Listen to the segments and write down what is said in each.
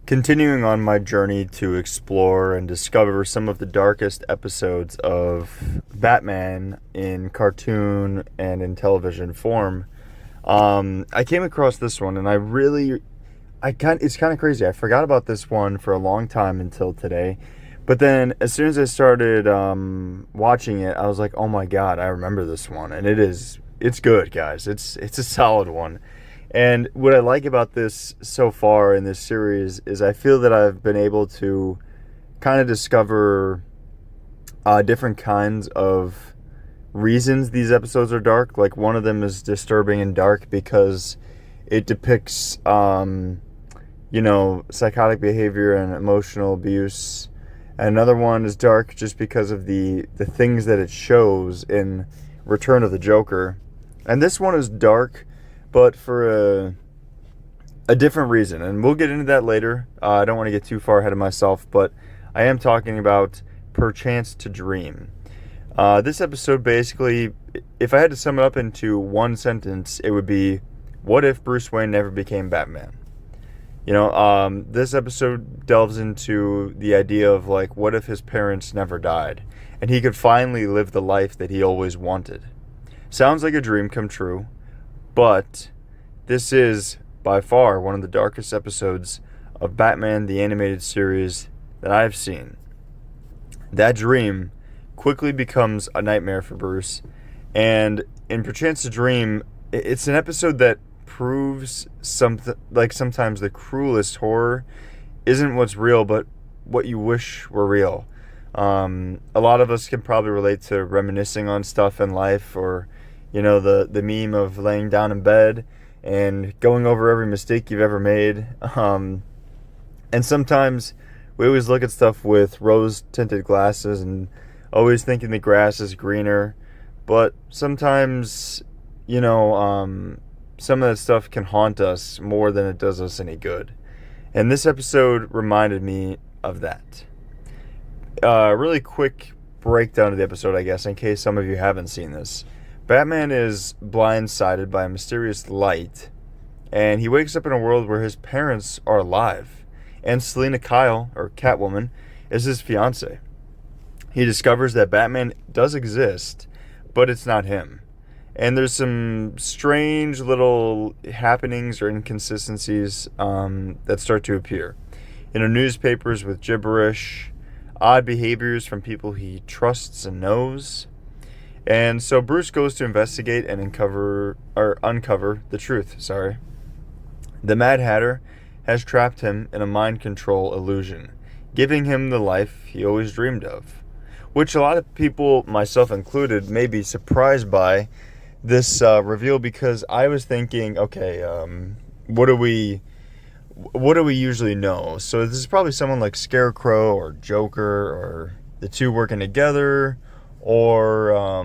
Continuing on my journey to explore and discover some of the darkest episodes of Batman in cartoon and in television form, I came across this one, and it's kind of crazy. I forgot about this one for a long time until today, but then as soon as I started watching it, I was like, oh my god, I remember this one, and it's good, guys. It's a solid one. And what I like about this so far in this series is I feel that I've been able to kind of discover different kinds of reasons these episodes are dark. Like, one of them is disturbing and dark because it depicts, psychotic behavior and emotional abuse. And another one is dark just because of the things that it shows in Return of the Joker. And this one is dark, but for a different reason, and we'll get into that later. I don't want to get too far ahead of myself, but I am talking about Perchance to Dream. This episode, basically, if I had to sum it up into one sentence, it would be, what if Bruce Wayne never became Batman? This episode delves into the idea of, like, what if his parents never died, and he could finally live the life that he always wanted? Sounds like a dream come true. But this is, by far, one of the darkest episodes of Batman the Animated Series that I've seen. That dream quickly becomes a nightmare for Bruce. And in Perchance to Dream, it's an episode that proves something, like, sometimes the cruelest horror isn't what's real, but what you wish were real. A lot of us can probably relate to reminiscing on stuff in life, or the meme of laying down in bed and going over every mistake you've ever made. And sometimes we always look at stuff with rose-tinted glasses and always thinking the grass is greener. But sometimes, some of that stuff can haunt us more than it does us any good. And this episode reminded me of that. Really quick breakdown of the episode, I guess, in case some of you haven't seen this. Batman is blindsided by a mysterious light, and he wakes up in a world where his parents are alive, and Selina Kyle, or Catwoman, is his fiancée. He discovers that Batman does exist, but it's not him. And there's some strange little happenings or inconsistencies that start to appear. Newspapers with gibberish, odd behaviors from people he trusts and knows. And so Bruce goes to investigate and uncover the truth. The Mad Hatter has trapped him in a mind control illusion, giving him the life he always dreamed of. Which a lot of people, myself included, may be surprised by this reveal, because I was thinking, okay, what do we usually know? So this is probably someone like Scarecrow or Joker, or the two working together, or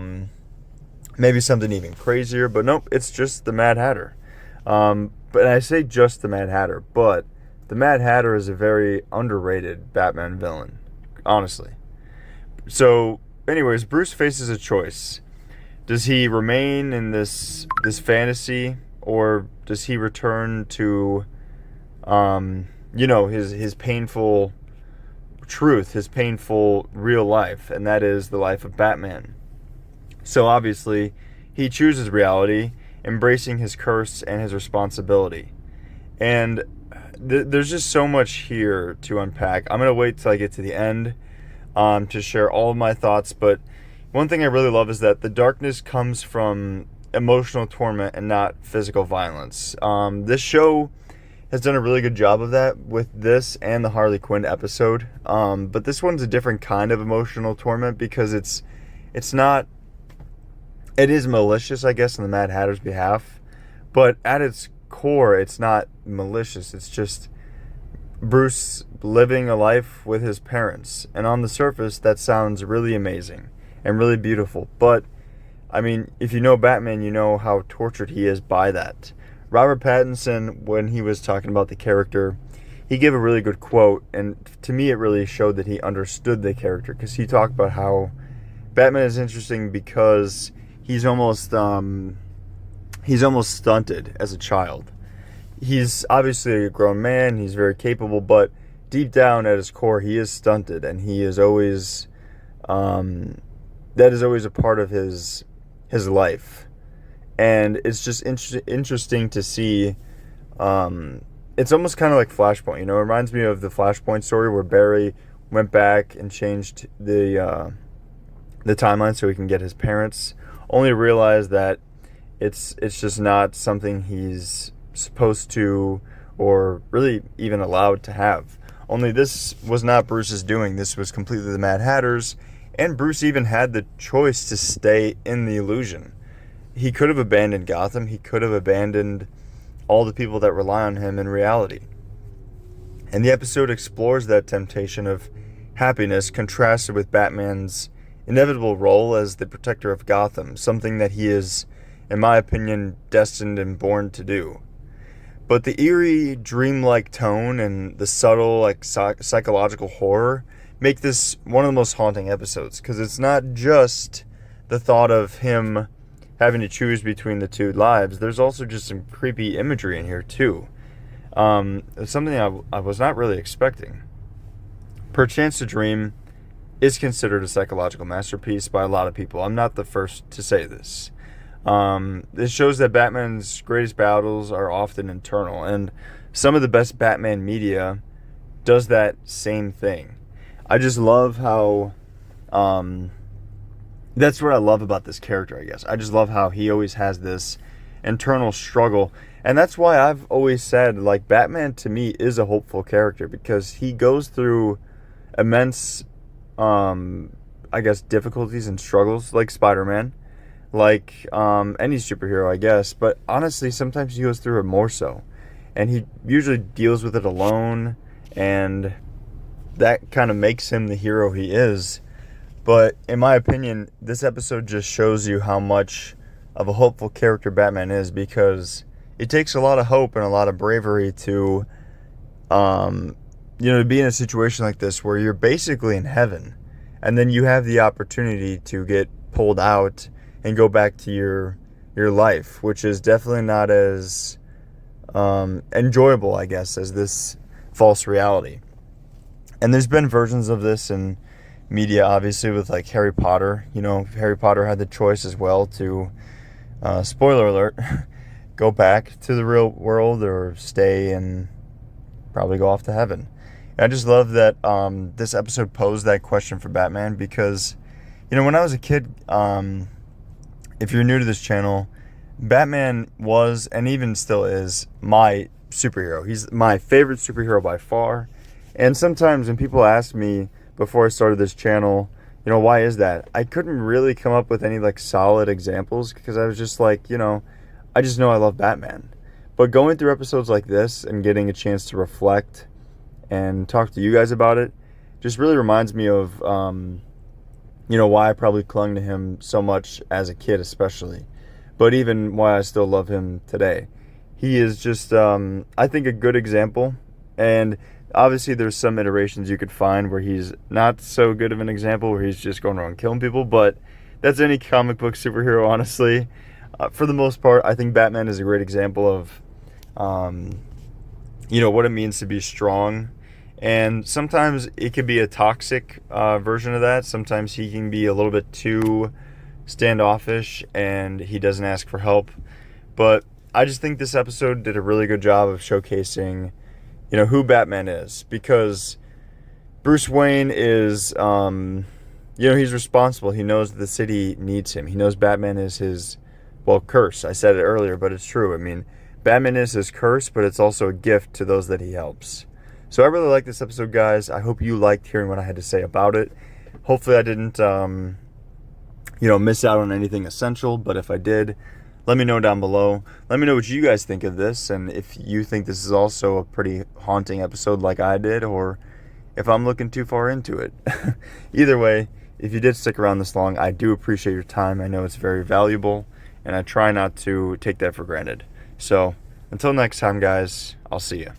maybe something even crazier. But nope, it's just the Mad Hatter. But I say just the Mad Hatter, but the Mad Hatter is a very underrated Batman villain, honestly. So anyways, Bruce faces a choice. Does he remain in this fantasy, or does he return to his painful truth, his painful real life, and that is the life of Batman? So obviously, he chooses reality, embracing his curse and his responsibility. And there's just so much here to unpack. I'm going to wait till I get to the end to share all of my thoughts, but one thing I really love is that the darkness comes from emotional torment and not physical violence. This show has done a really good job of that with this and the Harley Quinn episode. But this one's a different kind of emotional torment, because it is malicious, I guess, on the Mad Hatter's behalf. But at its core, it's not malicious. It's just Bruce living a life with his parents. And on the surface, that sounds really amazing and really beautiful. But, I mean, if you know Batman, you know how tortured he is by that. Robert Pattinson, when he was talking about the character, he gave a really good quote, and to me it really showed that he understood the character, because he talked about how Batman is interesting because he's almost stunted as a child. he's obviously a grown man, he's very capable, but deep down at his core, he is stunted, and he is always, that is always a part of his life. And it's just interesting to see. It's almost kind of like Flashpoint, you know. It reminds me of the Flashpoint story where Barry went back and changed the timeline so he can get his parents, only to realize that it's just not something he's supposed to, or really even allowed to have. Only this was not Bruce's doing. This was completely the Mad Hatter's, and Bruce even had the choice to stay in the illusion. He could have abandoned Gotham. He could have abandoned all the people that rely on him in reality. And the episode explores that temptation of happiness contrasted with Batman's inevitable role as the protector of Gotham, something that he is, in my opinion, destined and born to do. But the eerie, dreamlike tone and the subtle, like psychological horror make this one of the most haunting episodes, because it's not just the thought of him having to choose between the two lives. There's also just some creepy imagery in here too. It's something I was not really expecting. Perchance to Dream is considered a psychological masterpiece by a lot of people. I'm not the first to say this. This shows that Batman's greatest battles are often internal, and some of the best Batman media does that same thing. I just love how that's what I love about this character, I guess. I just love how he always has this internal struggle. And that's why I've always said, like, Batman to me is a hopeful character, because he goes through immense, I guess, difficulties and struggles, like Spider-Man, like any superhero, I guess. But honestly, sometimes he goes through it more so. And he usually deals with it alone, and that kind of makes him the hero he is. But in my opinion, this episode just shows you how much of a hopeful character Batman is, because it takes a lot of hope and a lot of bravery to, to be in a situation like this where you're basically in heaven, and then you have the opportunity to get pulled out and go back to your life, which is definitely not as enjoyable, I guess, as this false reality. And there's been versions of this in media, obviously, with like Harry Potter. You know, Harry Potter had the choice as well to, spoiler alert, go back to the real world or stay and probably go off to heaven. And I just love that this episode posed that question for Batman, because, you know, when I was a kid, if you're new to this channel, Batman was, and even still is, my superhero. He's my favorite superhero by far. And sometimes when people ask me before I started this channel, you know, why is that? I couldn't really come up with any like solid examples, because I was just like, you know, I just know I love Batman. But going through episodes like this and getting a chance to reflect and talk to you guys about it just really reminds me of, why I probably clung to him so much as a kid, especially. But even why I still love him today. He is just, I think, a good example. And obviously there's some iterations you could find where he's not so good of an example, where he's just going around killing people. But that's any comic book superhero, honestly. For the most part, I think Batman is a great example of, what it means to be strong. And sometimes it could be a toxic version of that. Sometimes he can be a little bit too standoffish and he doesn't ask for help. But I just think this episode did a really good job of showcasing, who Batman is. Because Bruce Wayne is, he's responsible. He knows the city needs him. He knows Batman is his, curse. I said it earlier, but it's true. I mean, Batman is his curse, but it's also a gift to those that he helps. So I really like this episode, guys. I hope you liked hearing what I had to say about it. Hopefully I didn't, miss out on anything essential. But if I did, let me know down below. Let me know what you guys think of this, and if you think this is also a pretty haunting episode like I did, or if I'm looking too far into it. Either way, if you did stick around this long, I do appreciate your time. I know it's very valuable, and I try not to take that for granted. So until next time, guys, I'll see you.